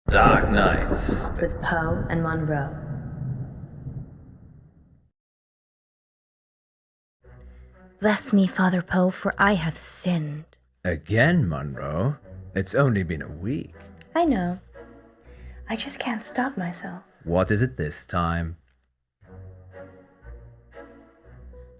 Dark Nights. With Poe and Munro. Bless me, Father Poe, for I have sinned. Again, Munro? It's only been a week. I know. I just can't stop myself. What is it this time?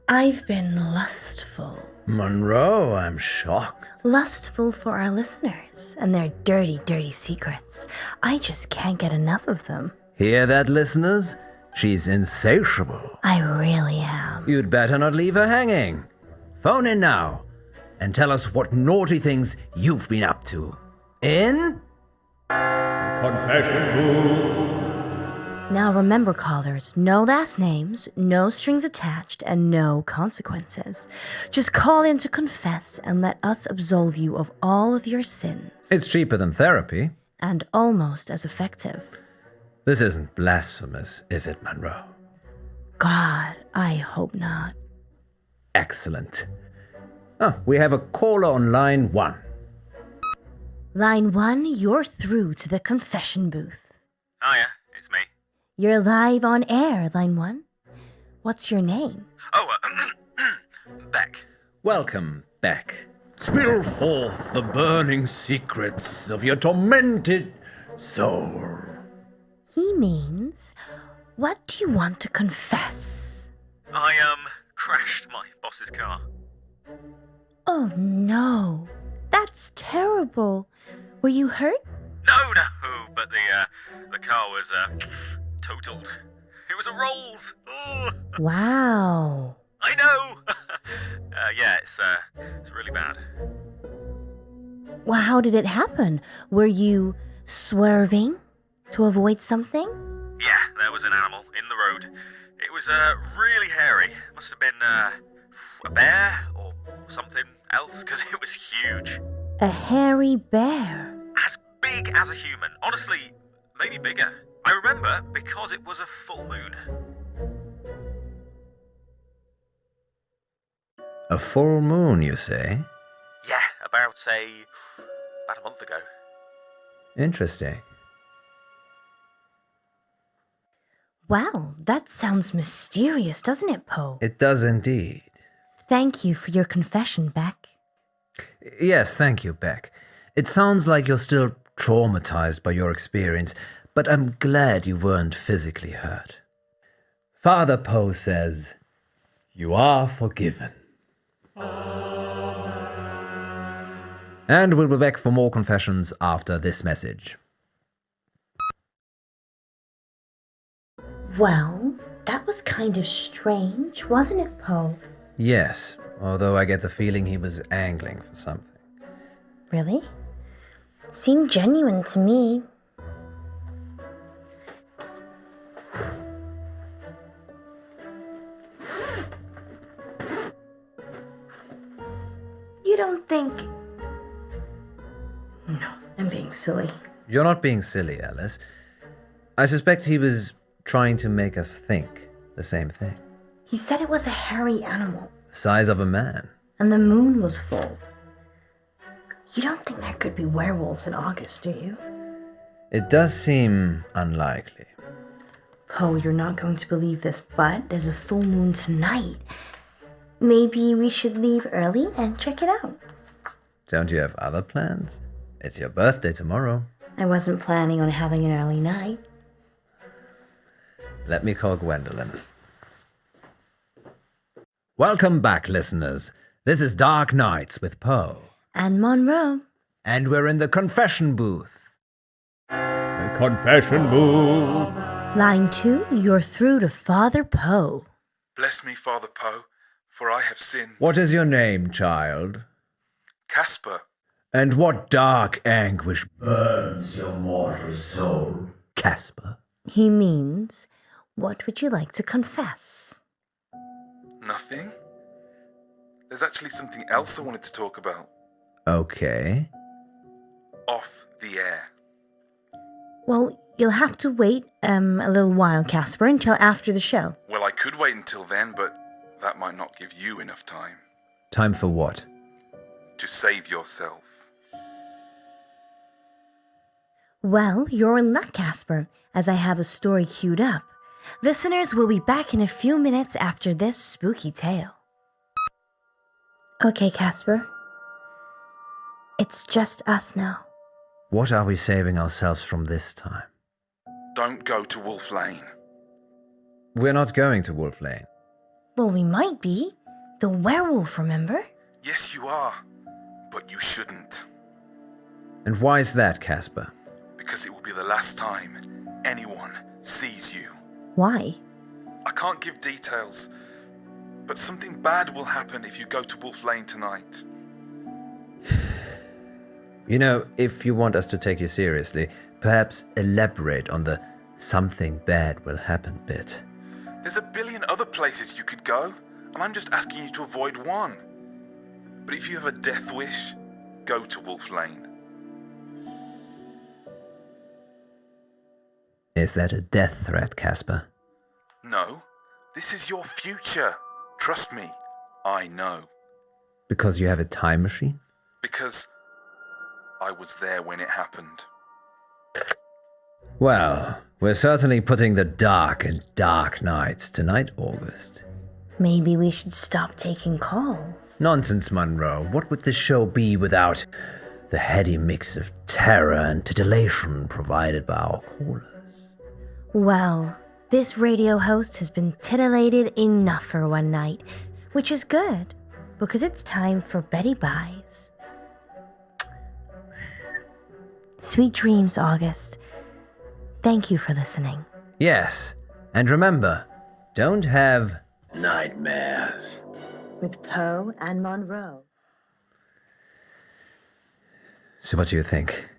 I've been lustful. Munro, I'm shocked. Lustful for our listeners and their dirty, dirty secrets. I just can't get enough of them. Hear that, listeners? She's insatiable. I really am. You'd better not leave her hanging. Phone in now and tell us what naughty things you've been up to. In? Confession booth. Now remember, callers, no last names, no strings attached, and no consequences. Just call in to confess and let us absolve you of all of your sins. It's cheaper than therapy. And almost as effective. This isn't blasphemous, is it, Munro? God, I hope not. Excellent. We have a caller on line 1. Line 1, you're through to the confession booth. Hiya, it's me. You're live on air, Line 1. What's your name? Oh, Beck. Welcome, Beck. Spill forth the burning secrets of your tormented soul. He means, what do you want to confess? I, crashed my boss's car. Oh no, that's terrible. Were you hurt? No, but the car was, totaled. It was a Rolls. Oh. Wow. I know. Yeah, it's really bad. Well, how did it happen? Were you swerving to avoid something? Yeah, there was an animal in the road. It was, really hairy. Must have been, a bear or something else, because it was huge. A hairy bear. As big as a human. Honestly, maybe bigger. I remember because it was a full moon. A full moon, you say? Yeah, about a month ago. Interesting. Well, that sounds mysterious, doesn't it, Poe? It does indeed. Thank you for your confession, Beck. Yes, thank you, Beck. It sounds like you're still traumatized by your experience, but I'm glad you weren't physically hurt. Father Poe says, you are forgiven. And we'll be back for more confessions after this message. Well, that was kind of strange, wasn't it, Poe? Yes, although I get the feeling he was angling for something. Really? Seemed genuine to me. You don't think... No, I'm being silly. You're not being silly, Ellis. I suspect he was trying to make us think the same thing. He said it was a hairy animal. The size of a man. And the moon was full. You don't think there could be werewolves in August, do you? It does seem unlikely. Poe, you're not going to believe this, but there's a full moon tonight. Maybe we should leave early and check it out. Don't you have other plans? It's your birthday tomorrow. I wasn't planning on having an early night. Let me call Gwendolyn. Welcome back, listeners. This is Dark Nights with Poe. And Munro. And we're in the confession booth. The confession booth. Line 2, you're through to Father Poe. Bless me, Father Poe, for I have sinned. What is your name, child? Casper. And what dark anguish burns your mortal soul, Casper? He means, what would you like to confess? Nothing. There's actually something else I wanted to talk about. Okay. Off the air. Well, you'll have to wait a little while, Casper, until after the show. Well, I could wait until then, but that might not give you enough time. Time for what? To save yourself. Well, you're in luck, Casper, as I have a story queued up. Listeners will be back in a few minutes after this spooky tale. Okay, Casper. It's just us now. What are we saving ourselves from this time? Don't go to Wolf Lane. We're not going to Wolf Lane. Well, we might be. The werewolf, remember? Yes, you are. But you shouldn't. And why is that, Casper? Because it will be the last time anyone sees you. Why? I can't give details, but something bad will happen if you go to Wolf Lane tonight. You know, if you want us to take you seriously, perhaps elaborate on the something bad will happen bit. There's a billion other places you could go, and I'm just asking you to avoid one. But if you have a death wish, go to Wolf Lane. Is that a death threat, Casper? No, this is your future. Trust me, I know. Because you have a time machine? Because I was there when it happened. Well, we're certainly putting the dark in dark nights tonight, August. Maybe we should stop taking calls. Nonsense, Munro. What would this show be without the heady mix of terror and titillation provided by our callers? Well, this radio host has been titillated enough for one night, which is good, because it's time for Betty Buys. Sweet dreams, August. Thank you for listening. Yes, and remember, don't have nightmares. With Poe and Munro. So what do you think?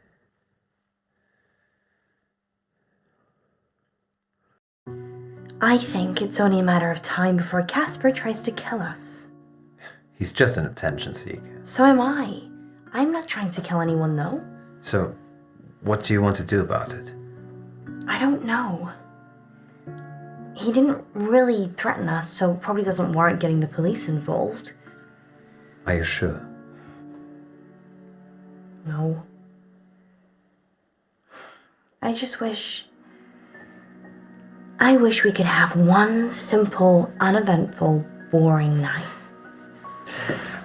I think it's only a matter of time before Casper tries to kill us. He's just an attention seeker. So am I. I'm not trying to kill anyone, though. So, what do you want to do about it? I don't know. He didn't really threaten us, so probably doesn't warrant getting the police involved. Are you sure? No. I wish we could have one simple, uneventful, boring night.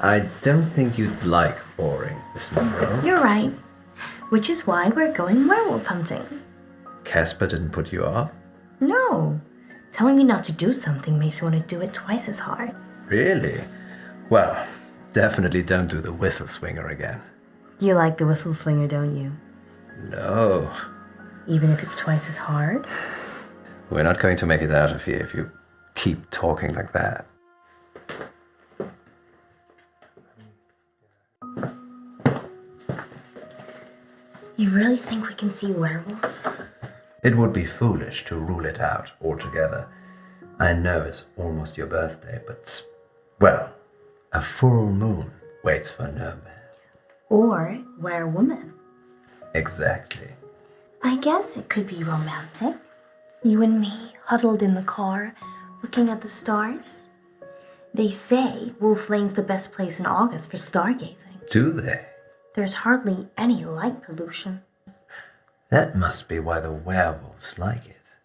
I don't think you'd like boring, Miss Munro. You're right. Which is why we're going werewolf hunting. Casper didn't put you off? No. Telling me not to do something makes me want to do it twice as hard. Really? Well, definitely don't do the whistle swinger again. You like the whistle swinger, don't you? No. Even if it's twice as hard? We're not going to make it out of here if you keep talking like that. You really think we can see werewolves? It would be foolish to rule it out altogether. I know it's almost your birthday, but, well, a full moon waits for no man. Or werewoman. Exactly. I guess it could be romantic. You and me huddled in the car, looking at the stars. They say Wolf Lane's the best place in August for stargazing. Do they? There's hardly any light pollution. That must be why the werewolves like it.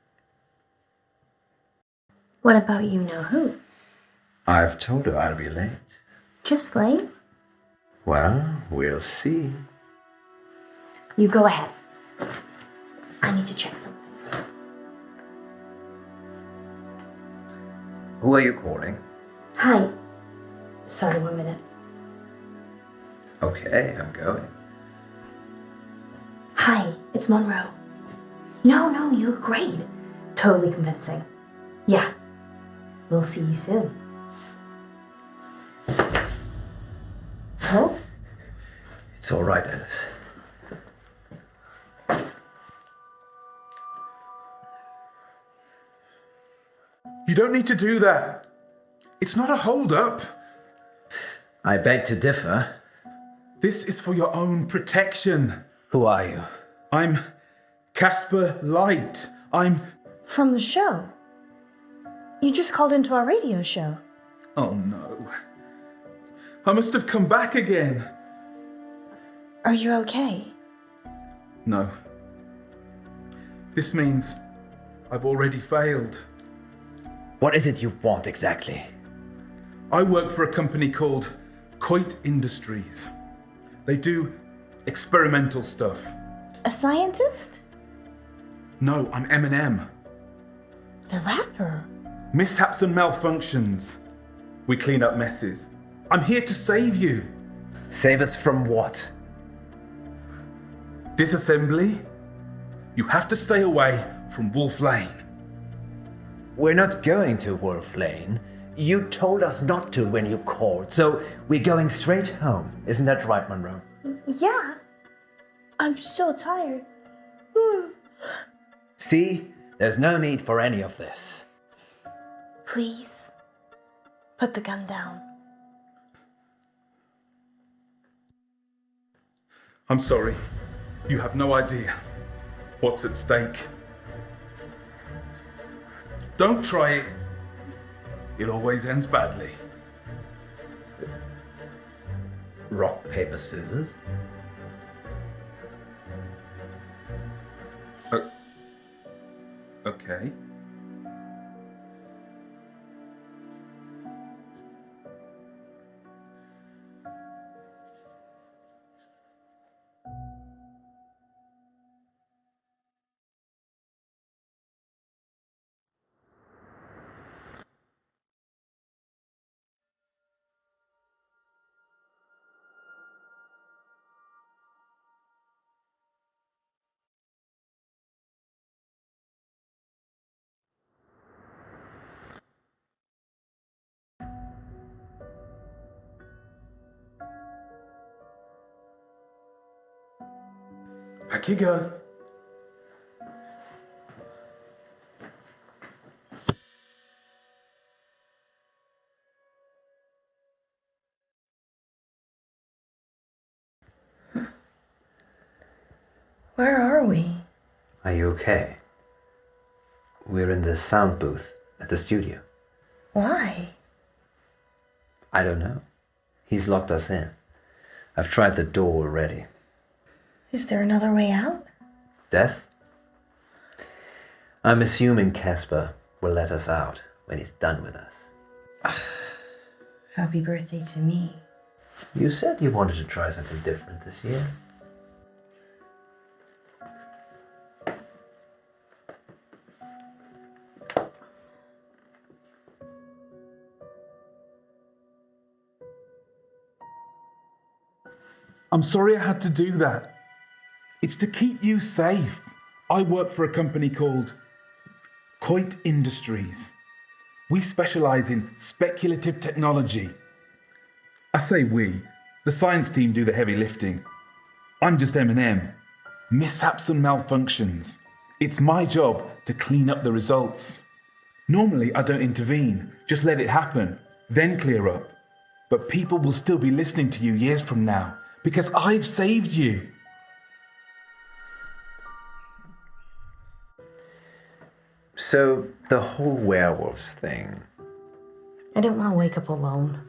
What about you know who? I've told her I'll be late. Just late? Well, we'll see. You go ahead. I need to check something. Who are you calling? Hi. Sorry, 1 minute. Okay, I'm going. Hi, it's Munro. No, you look great. Totally convincing. Yeah. We'll see you soon. Oh? It's all right, Ellis. You don't need to do that. It's not a hold-up. I beg to differ. This is for your own protection. Who are you? I'm Casper Light. I'm... From the show. You just called into our radio show. Oh no. I must have come back again. Are you okay? No, This means I've already failed. What is it you want exactly? I work for a company called Coit Industries. They do experimental stuff. A scientist? No, I'm Eminem. The rapper? Mishaps and malfunctions. We clean up messes. I'm here to save you. Save us from what? Disassembly? You have to stay away from Wolf Lane. We're not going to Wolf Lane. You told us not to when you called, so we're going straight home. Isn't that right, Munro? Yeah. I'm so tired. See? There's no need for any of this. Please, put the gun down. I'm sorry. You have no idea what's at stake. Don't try it. It always ends badly. Rock, paper, scissors? Okay. Back you go. Where are we? Are you okay? We're in the sound booth at the studio. Why? I don't know. He's locked us in. I've tried the door already. Is there another way out? Death? I'm assuming Casper will let us out when he's done with us. Happy birthday to me. You said you wanted to try something different this year. I'm sorry I had to do that. It's to keep you safe. I work for a company called Coit Industries. We specialize in speculative technology. I say we. The science team do the heavy lifting. I'm just M&M. Mishaps and malfunctions. It's my job to clean up the results. Normally, I don't intervene. Just let it happen, then clear up. But people will still be listening to you years from now because I've saved you. So, the whole werewolves thing, I didn't want to wake up alone.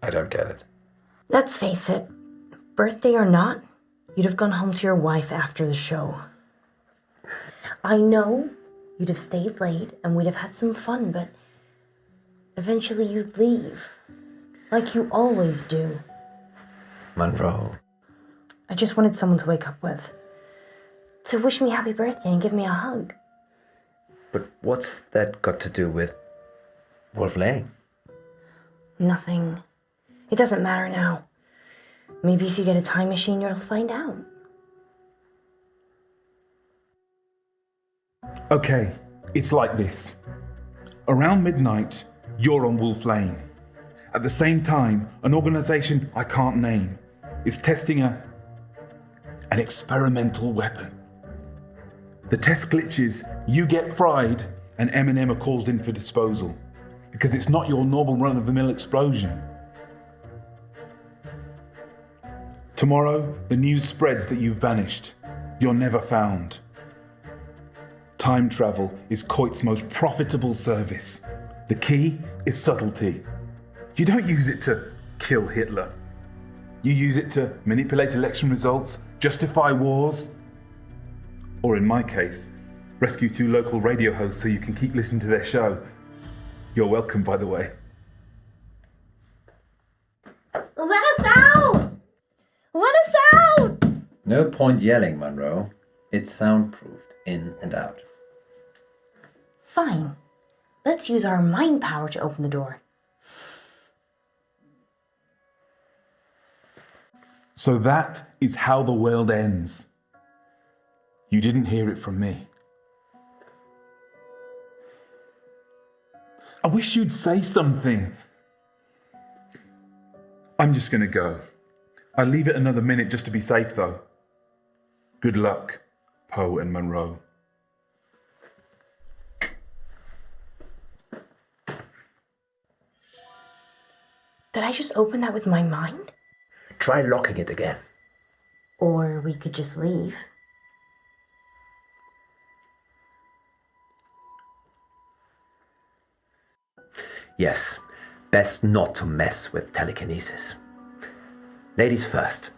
I don't get it. Let's face it, birthday or not, you'd have gone home to your wife after the show. I know you'd have stayed late and we'd have had some fun, but eventually you'd leave, like you always do. Munro. I just wanted someone to wake up with, to wish me happy birthday and give me a hug. But what's that got to do with Wolf Lane? Nothing. It doesn't matter now. Maybe if you get a time machine, you'll find out. Okay, it's like this. Around midnight, you're on Wolf Lane. At the same time, an organization I can't name is testing an experimental weapon. The test glitches, you get fried, and M&M are called in for disposal because it's not your normal run-of-the-mill explosion. Tomorrow, the news spreads that you've vanished. You're never found. Time travel is Coit's most profitable service. The key is subtlety. You don't use it to kill Hitler. You use it to manipulate election results, justify wars. Or in my case, rescue 2 local radio hosts so you can keep listening to their show. You're welcome, by the way. Let us out! Let us out! No point yelling, Munro. It's soundproofed in and out. Fine. Let's use our mind power to open the door. So that is how the world ends. You didn't hear it from me. I wish you'd say something. I'm just gonna go. I'll leave it another minute just to be safe, though. Good luck, Poe and Munro. Did I just open that with my mind? Try locking it again. Or we could just leave. Yes, best not to mess with telekinesis. Ladies first.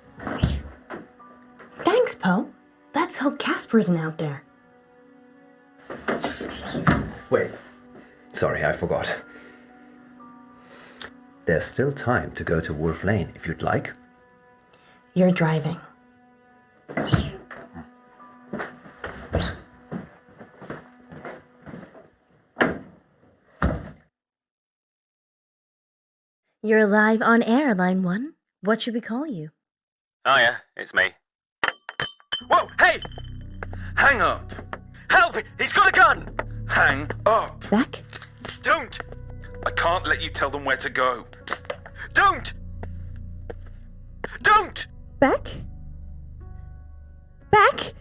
Thanks, Poe. Let's hope Casper isn't out there. Wait. Sorry, I forgot. There's still time to go to Wolf Lane if you'd like. You're driving. You're live on air, Line 1. What should we call you? Oh yeah, it's me. Whoa, hey! Hang up! Help! He's got a gun! Hang up! Beck? Don't! I can't let you tell them where to go. Don't! Don't! Beck? Beck?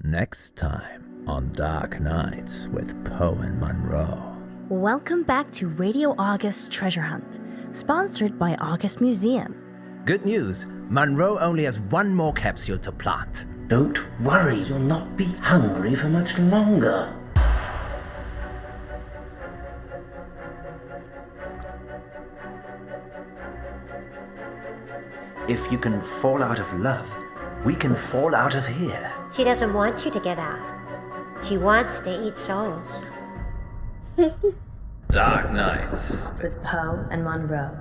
Next time on Dark Nights with Poe and Munro. Welcome back to Radio August's Treasure Hunt, sponsored by August Museum. Good news, Munro only has one more capsule to plant. Don't worry, you'll not be hungry for much longer. If you can fall out of love, we can fall out of here. She doesn't want you to get out. She wants to eat souls. Dark Nights. With Poe and Munro.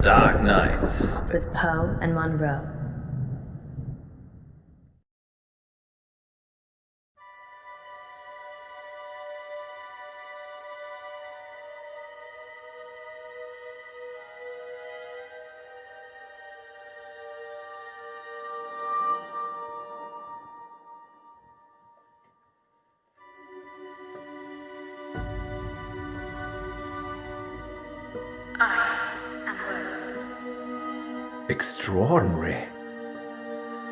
Dark Nights. With Poe and Munro. Extraordinary.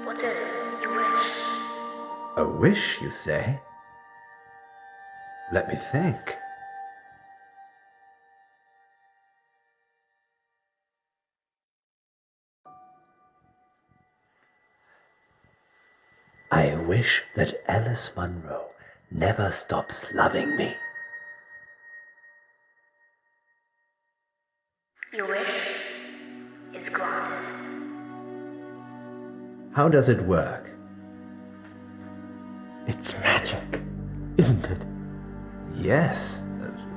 What is it? You wish? A wish, you say? Let me think. I wish that Ellis Munro never stops loving me. Your wish is granted. How does it work? It's magic, isn't it? Yes,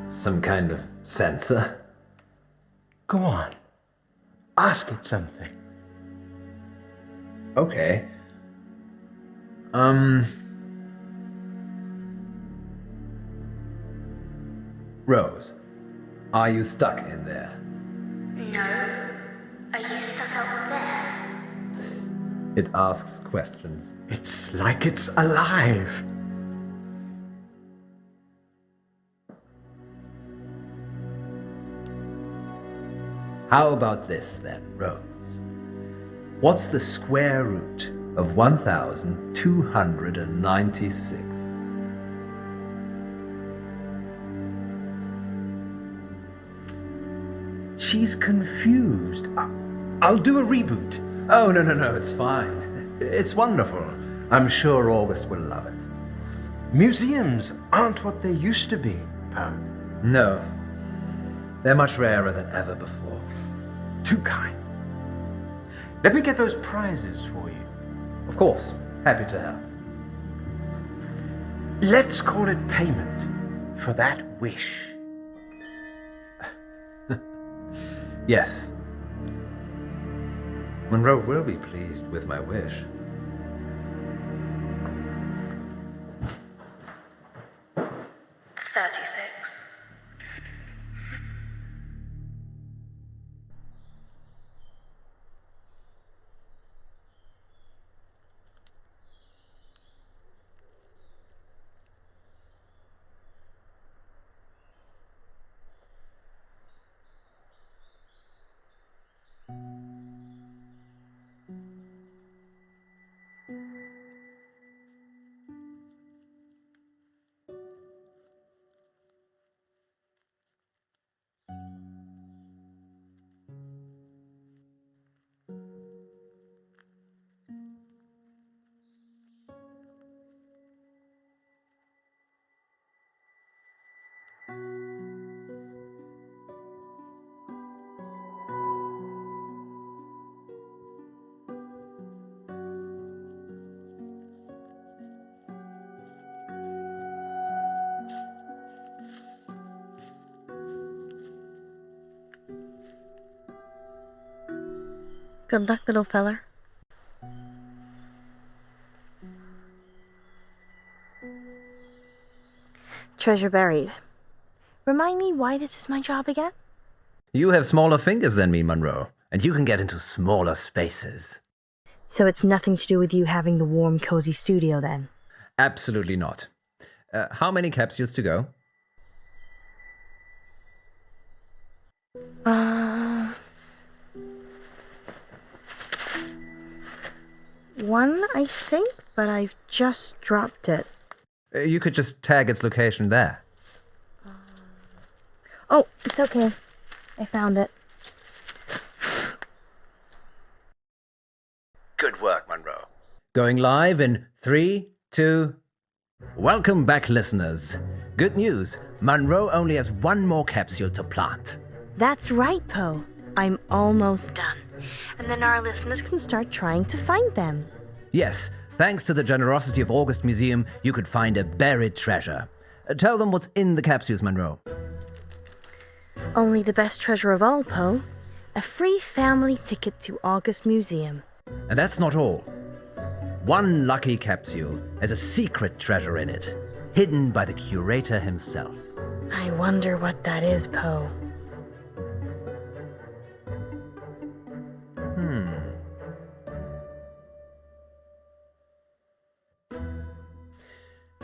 some kind of sensor. Go on. Ask it something. Okay. Rose, are you stuck in there? No. Are you stuck up there? It asks questions. It's like it's alive. How about this then, Rose? What's the square root of 1,296? She's confused. I'll do a reboot. Oh, no, it's fine. It's wonderful. I'm sure August will love it. Museums aren't what they used to be, Poe. No, they're much rarer than ever before. Too kind. Let me get those prizes for you. Of course, happy to help. Let's call it payment for that wish. Yes. Munro will be pleased with my wish. Good luck, little feller. Treasure buried. Remind me why this is my job again? You have smaller fingers than me, Munro, and you can get into smaller spaces. So it's nothing to do with you having the warm, cozy studio then? Absolutely not. How many capsules to go? One, I think, but I've just dropped it. You could just tag its location there. Oh, it's okay. I found it. Good work, Munro. Going live in 3, 2... Welcome back, listeners. Good news. Munro only has one more capsule to plant. That's right, Poe. I'm almost done. And then our listeners can start trying to find them. Yes, thanks to the generosity of August Museum, you could find a buried treasure. Tell them what's in the capsules, Munro. Only the best treasure of all, Poe. A free family ticket to August Museum. And that's not all. One lucky capsule has a secret treasure in it, hidden by the curator himself. I wonder what that is, Poe.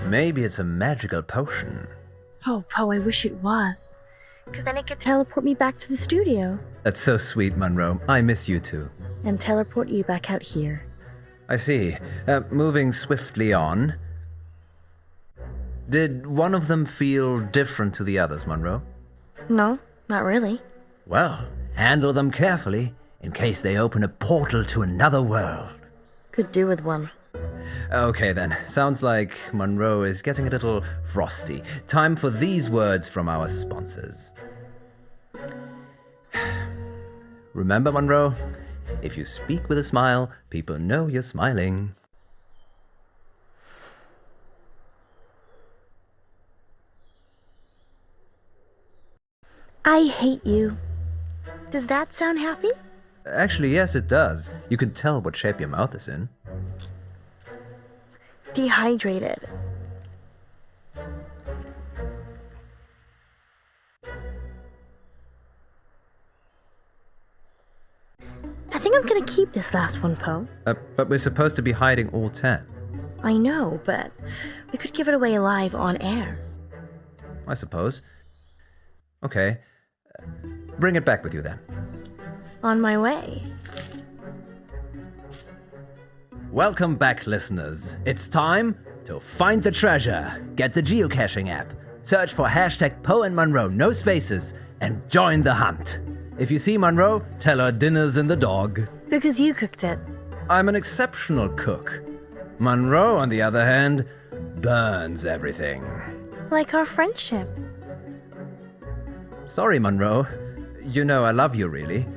Maybe it's a magical potion. Oh, Poe, I wish it was. Because then it could teleport me back to the studio. That's so sweet, Munro. I miss you too. And teleport you back out here. I see. Moving swiftly on. Did one of them feel different to the others, Munro? No, not really. Well, handle them carefully, in case they open a portal to another world. Could do with one. Okay then, sounds like Munro is getting a little frosty. Time for these words from our sponsors. Remember, Munro, if you speak with a smile, people know you're smiling. I hate you. Does that sound happy? Actually, yes, it does. You can tell what shape your mouth is in. dehydrated. I think I'm gonna keep this last one, Poe. But we're supposed to be hiding all 10. I know, but we could give it away live on air. I suppose. Okay. Bring it back with you then. On my way. Welcome back, listeners. It's time to find the treasure, get the geocaching app, search for hashtag Poe and Munro, no spaces, and join the hunt. If you see Munro, tell her dinner's in the dog. Because you cooked it. I'm an exceptional cook. Munro, on the other hand, burns everything. Like our friendship. Sorry, Munro. You know I love you, really.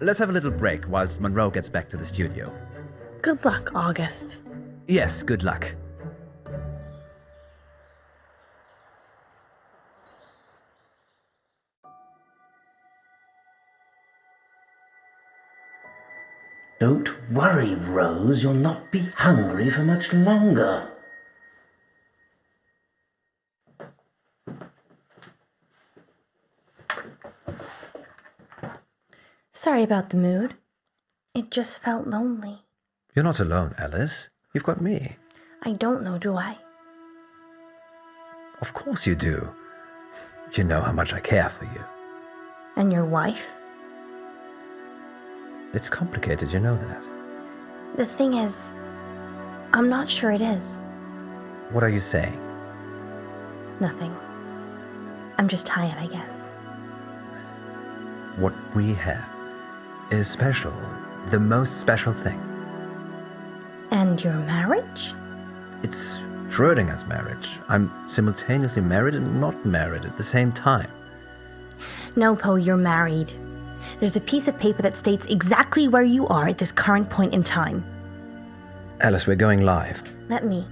Let's have a little break whilst Munro gets back to the studio. Good luck, August. Yes, good luck. Don't worry, Rose, you'll not be hungry for much longer. Sorry about the mood. It just felt lonely. You're not alone, Ellis. You've got me. I don't know, do I? Of course you do. You know how much I care for you. And your wife? It's complicated, you know that. The thing is, I'm not sure it is. What are you saying? Nothing. I'm just tired, I guess. What we have is special. The most special thing. And your marriage? It's Schrödinger's marriage. I'm simultaneously married and not married at the same time. No, Poe, you're married. There's a piece of paper that states exactly where you are at this current point in time. Alice, we're going live. Let me.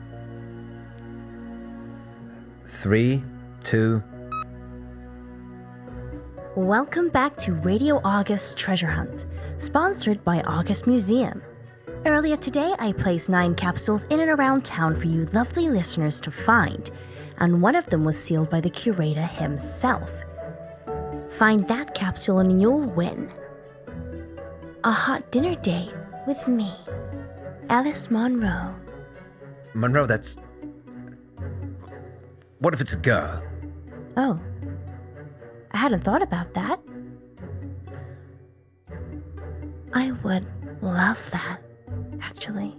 3, 2... Welcome back to Radio August Treasure Hunt, sponsored by August Museum. Earlier today, I placed 9 capsules in and around town for you lovely listeners to find, and one of them was sealed by the curator himself. Find that capsule and you'll win a hot dinner date with me, Ellis Munro. Munro, that's... What if it's a girl? Oh, I hadn't thought about that. I would love that, actually.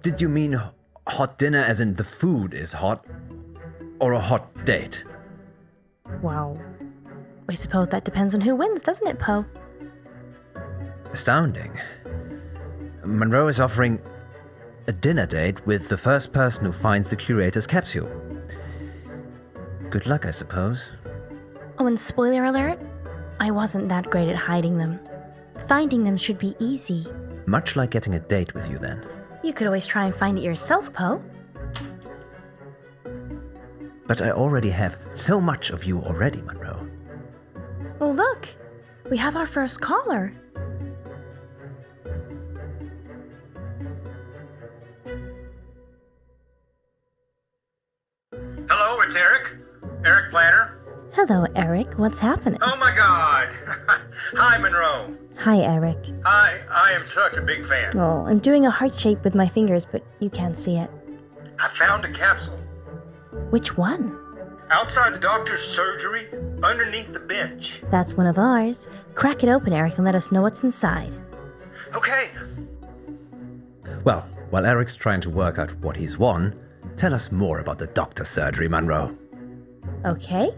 Did you mean hot dinner as in the food is hot? Or a hot date? Well, I suppose that depends on who wins, doesn't it, Poe? Astounding. Munro is offering a dinner date with the first person who finds the curator's capsule. Good luck, I suppose. Oh, and spoiler alert, I wasn't that great at hiding them. Finding them should be easy. Much like getting a date with you, then. You could always try and find it yourself, Poe. But I already have so much of you already, Munro. Oh, look, we have our first caller. Hello, it's Eric. Eric Planner. Hello, Eric. What's happening? Oh my God. Hi, Monroe. Hi, Eric. Hi, I am such a big fan. Oh, I'm doing a heart shape with my fingers, but you can't see it. I found a capsule Which one? outside the doctor's surgery, underneath the bench. That's one of ours. Crack it open, Eric, and let us know what's inside. Okay. Well, while Eric's trying to work out what he's won, tell us more about the doctor's surgery, Munro. Okay.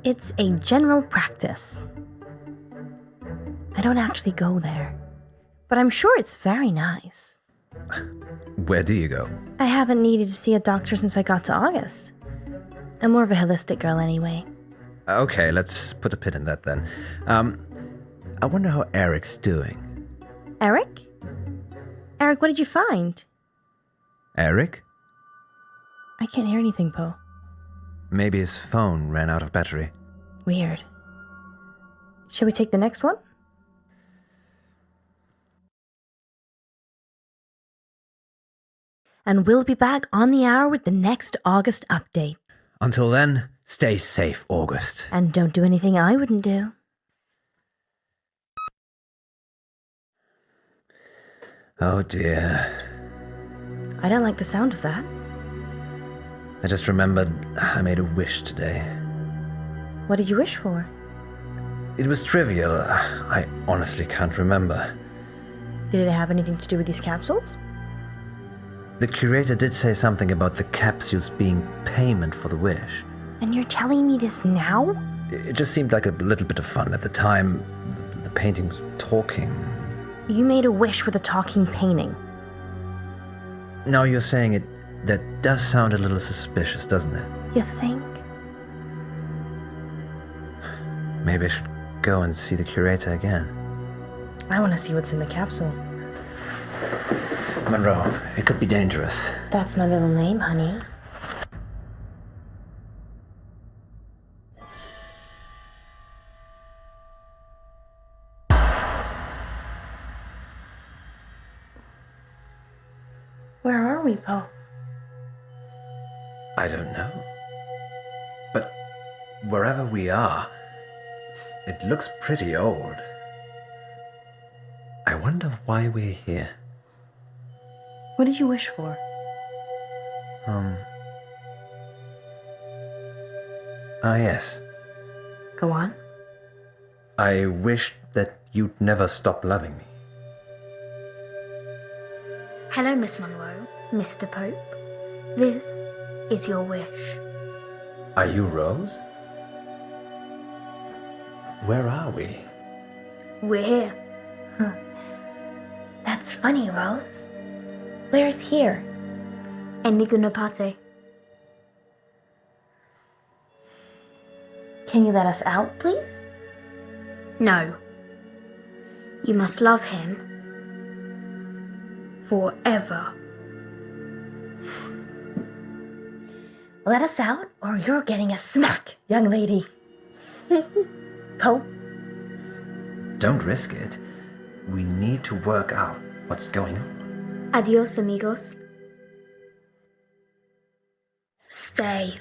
It's a general practice. I don't actually go there, but I'm sure it's very nice. Where do you go? I haven't needed to see a doctor since I got to August. I'm more of a holistic girl anyway. Okay, let's put a pin in that then. I wonder how Eric's doing. Eric? Eric, what did you find? Eric? I can't hear anything, Poe. Maybe his phone ran out of battery. Weird. Shall we take the next one? And we'll be back on the hour with the next August update. Until then, stay safe, August. And don't do anything I wouldn't do. Oh dear. I don't like the sound of that. I just remembered I made a wish today. What did you wish for? It was trivial. I honestly can't remember. Did it have anything to do with these capsules? The curator did say something about the capsules being payment for the wish. And you're telling me this now? It just seemed like a little bit of fun at the time. The painting was talking. You made a wish with a talking painting. Now you're saying it, that does sound a little suspicious, doesn't it? You think? Maybe I should go and see the curator again. I want to see what's in the capsule. Munro, it could be dangerous. That's my little name, honey. Where are we, Poe? I don't know. But wherever we are, it looks pretty old. I wonder why we're here. What did you wish for? Yes. Go on. I wished that you'd never stop loving me. Hello, Miss Munro, Mr. Pope. This is your wish. Are you Rose? Where are we? We're here. That's funny, Rose. Where's here? Enigunapate. Can you let us out, please? No. You must love him forever. Let us out, or you're getting a smack, young lady. Poe? Don't risk it. We need to work out what's going on. Adios, amigos. Stay.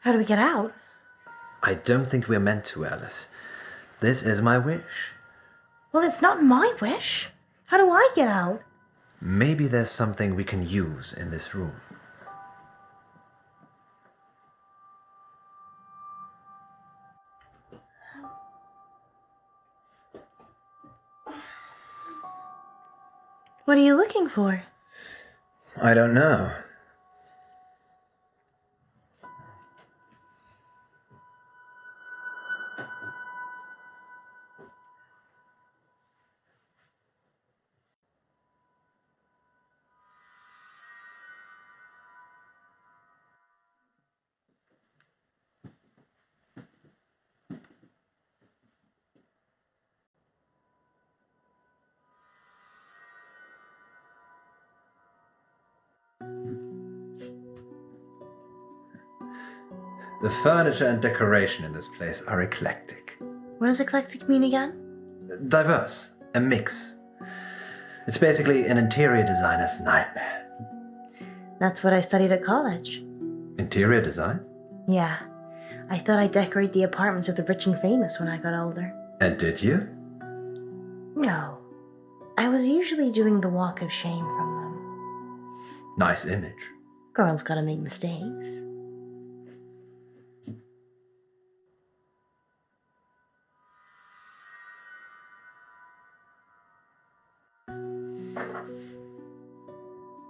How do we get out? I don't think we're meant to, Alice. This is my wish. Well, it's not my wish. How do I get out? Maybe there's something we can use in this room. What are you looking for? I don't know. The furniture and decoration in this place are eclectic. What does eclectic mean again? Diverse. A mix. It's basically an interior designer's nightmare. That's what I studied at college. Interior design? Yeah. I thought I'd decorate the apartments of the rich and famous when I got older. And did you? No. I was usually doing the walk of shame from them. Nice image. Girls gotta make mistakes.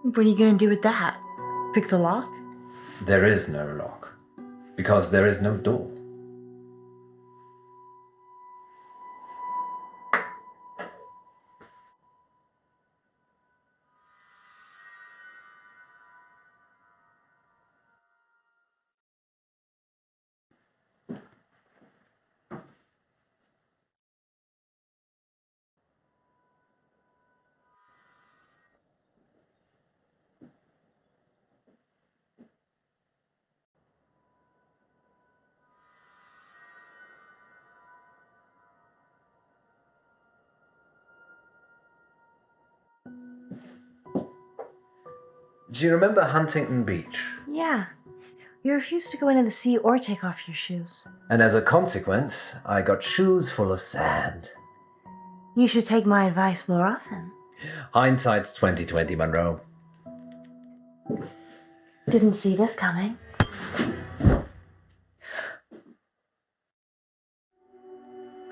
What are you gonna do with that? Pick the lock? There is no lock. Because there is no door. Do you remember Huntington Beach? Yeah. You refused to go into the sea or take off your shoes. And as a consequence, I got shoes full of sand. You should take my advice more often. Hindsight's 20/20, Munro. Didn't see this coming.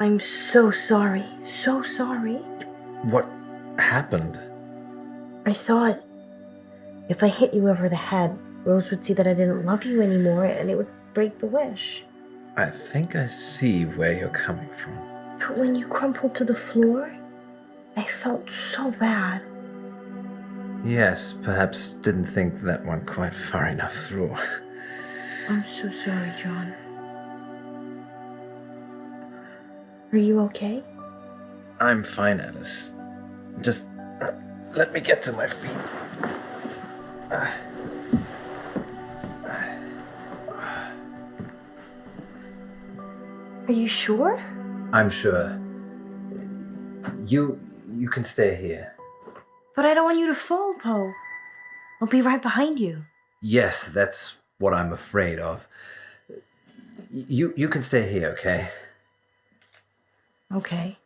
I'm so sorry. So sorry. What happened? I thought if I hit you over the head, Rose would see that I didn't love you anymore and it would break the wish. I think I see where you're coming from. But when you crumpled to the floor, I felt so bad. Yes, perhaps didn't think that one quite far enough through. I'm so sorry, John. Are you okay? I'm fine, Alice. Just let me get to my feet. Are you sure? I'm sure. You can stay here. But I don't want you to fall, Poe. I'll be right behind you. Yes, that's what I'm afraid of. You can stay here, okay? Okay.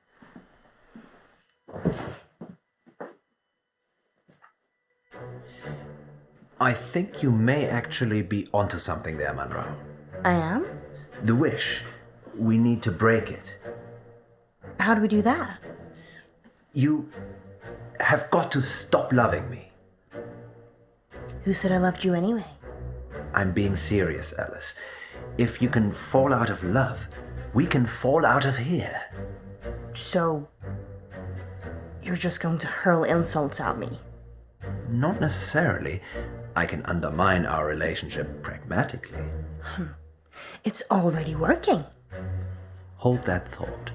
I think you may actually be onto something there, Munro. I am? The wish. We need to break it. How do we do that? You have got to stop loving me. Who said I loved you anyway? I'm being serious, Alice. If you can fall out of love, we can fall out of here. So, you're just going to hurl insults at me? Not necessarily. I can undermine our relationship pragmatically. It's already working. Hold that thought.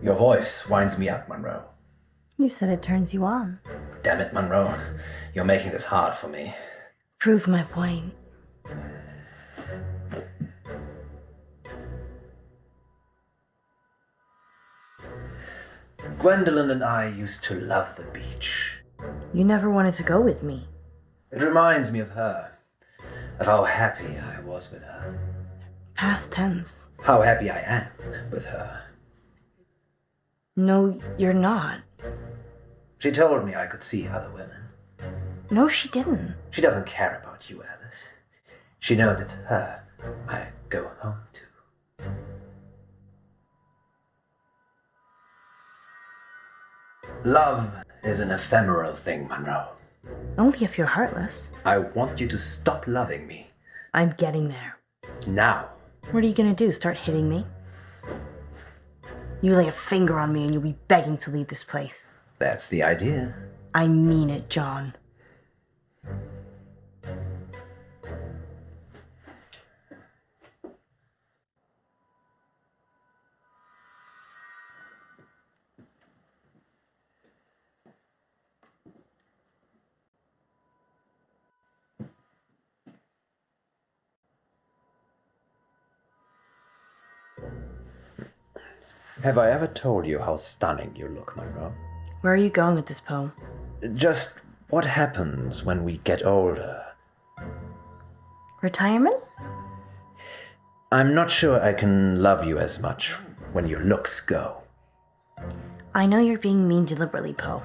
Your voice winds me up, Munro. You said it turns you on. Damn it, Munro. You're making this hard for me. Prove my point. Gwendolyn and I used to love the beach. You never wanted to go with me. It reminds me of her, of how happy I was with her. Past tense. How happy I am with her. No, you're not. She told me I could see other women. No, she didn't. She doesn't care about you, Alice. She knows it's her I go home to. Love is an ephemeral thing, Munro. Only if you're heartless. I want you to stop loving me. I'm getting there. Now. What are you gonna do, start hitting me? You lay a finger on me and you'll be begging to leave this place. That's the idea. I mean it, John. Have I ever told you how stunning you look, Munro? Where are you going with this poem? Just what happens when we get older. Retirement? I'm not sure I can love you as much when your looks go. I know you're being mean deliberately, Poe.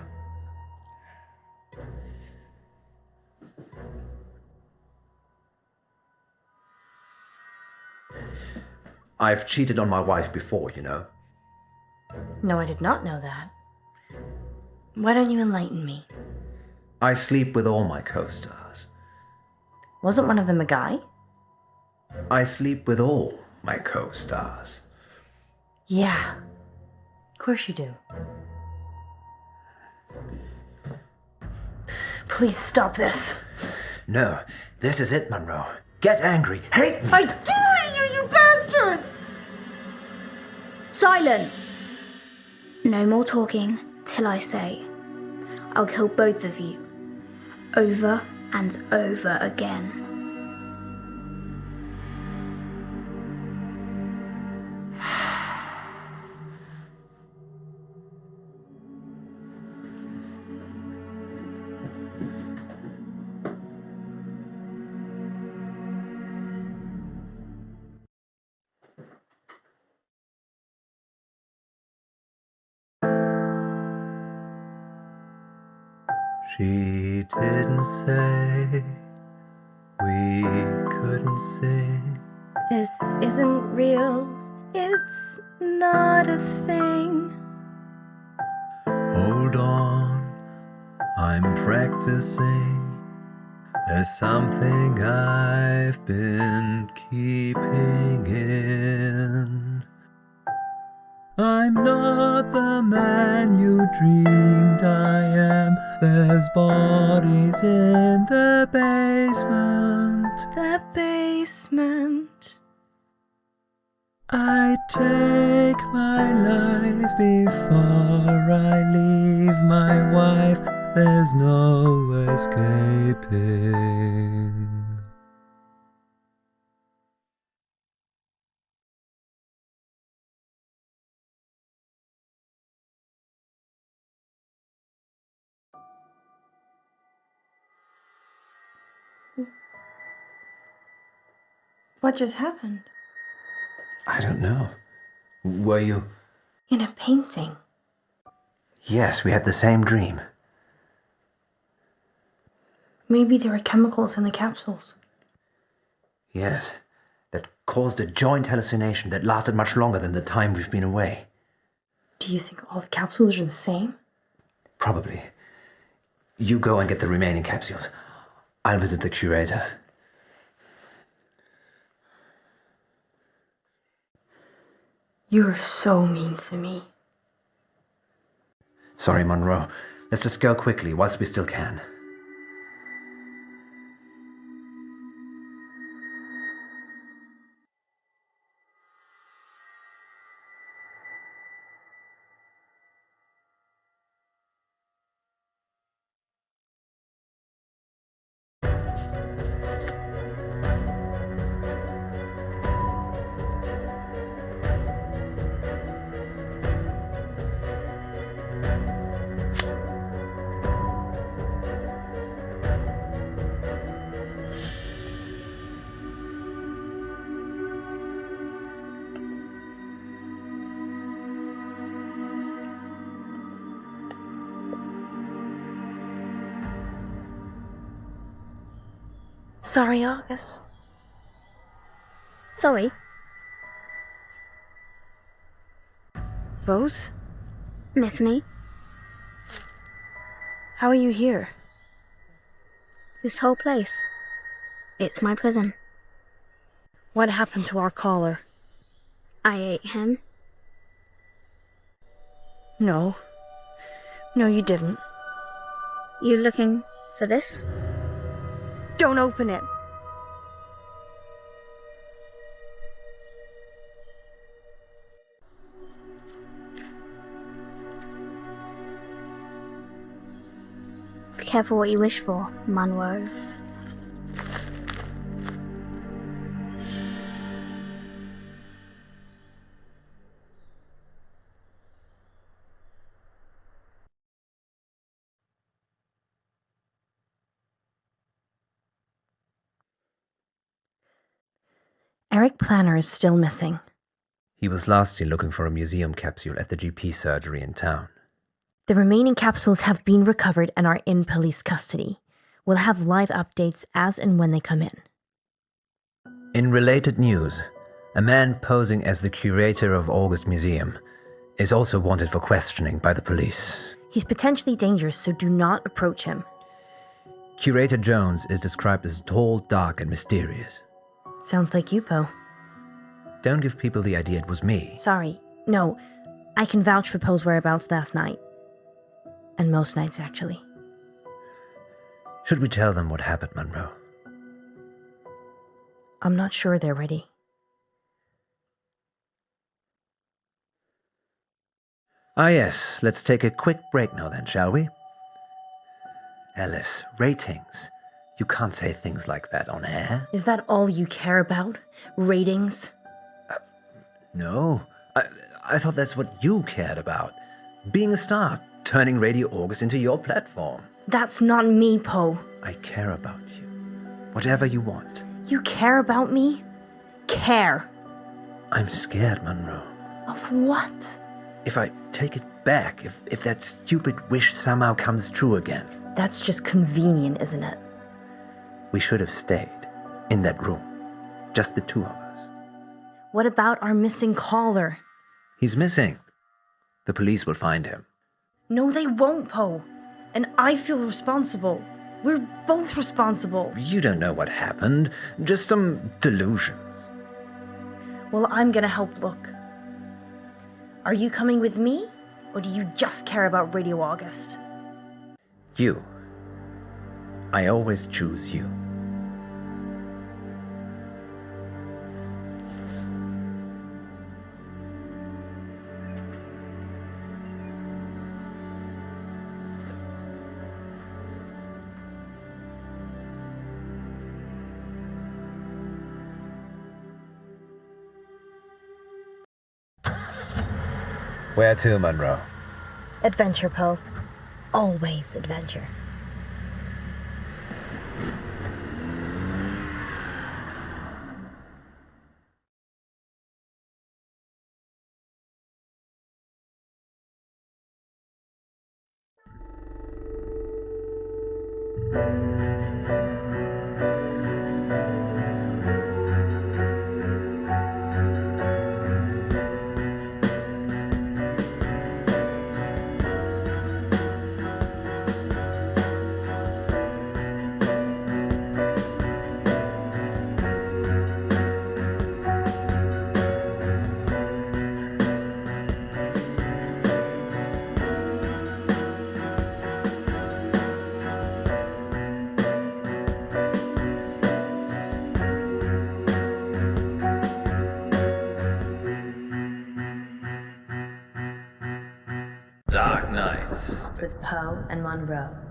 I've cheated on my wife before, you know. No, I did not know that. Why don't you enlighten me? I sleep with all my co-stars. Wasn't one of them a guy? I sleep with all my co-stars. Yeah. Of course you do. Please stop this. No, this is it, Munro. Get angry. Hate me. I do hate you, you bastard! Silence! No more talking till I say. I'll kill both of you. Over and over again. She didn't say we couldn't sing. This isn't real. It's not a thing. Hold on, I'm practicing. There's something I've been keeping in. I'm not the man you dreamed I am. There's bodies in the basement. The basement. I take my life before I leave my wife. There's no escaping. What just happened? I don't know. Were you? In a painting. Yes, we had the same dream. Maybe there were chemicals in the capsules. Yes, that caused a joint hallucination that lasted much longer than the time we've been away. Do you think all the capsules are the same? Probably. You go and get the remaining capsules. I'll visit the curator. You're so mean to me. Sorry, Munro. Let's just go quickly whilst we still can. Sorry, August. Sorry. Rose? Miss me? How are you here? This whole place. It's my prison. What happened to our caller? I ate him. No. No, you didn't. You looking for this? Don't open it. Be careful what you wish for, Munro. Eric Planner is still missing. He was last seen looking for a museum capsule at the GP surgery in town. The remaining capsules have been recovered and are in police custody. We'll have live updates as and when they come in. In related news, a man posing as the curator of August Museum is also wanted for questioning by the police. He's potentially dangerous, so do not approach him. Curator Jones is described as tall, dark, and mysterious. Sounds like you, Poe. Don't give people the idea it was me. Sorry. No, I can vouch for Poe's whereabouts last night. And most nights, actually. Should we tell them what happened, Munro? I'm not sure they're ready. Ah yes, let's take a quick break now then, shall we? Ellis, ratings. You can't say things like that on air. Is that all you care about? Ratings? No. I thought that's what you cared about. Being a star, turning Radio August into your platform. That's not me, Poe. I care about you. Whatever you want. You care about me? Care. I'm scared, Munro. Of what? If I take it back, if that stupid wish somehow comes true again. That's just convenient, isn't it? We should have stayed in that room. Just the two of us. What about our missing caller? He's missing. The police will find him. No, they won't, Poe. And I feel responsible. We're both responsible. You don't know what happened. Just some delusions. Well, I'm gonna help look. Are you coming with me? Or do you just care about Radio August? You. I always choose you. Where to, Munro? Adventure, Poe. Always adventure. Dark Nights. With Poe and Munro.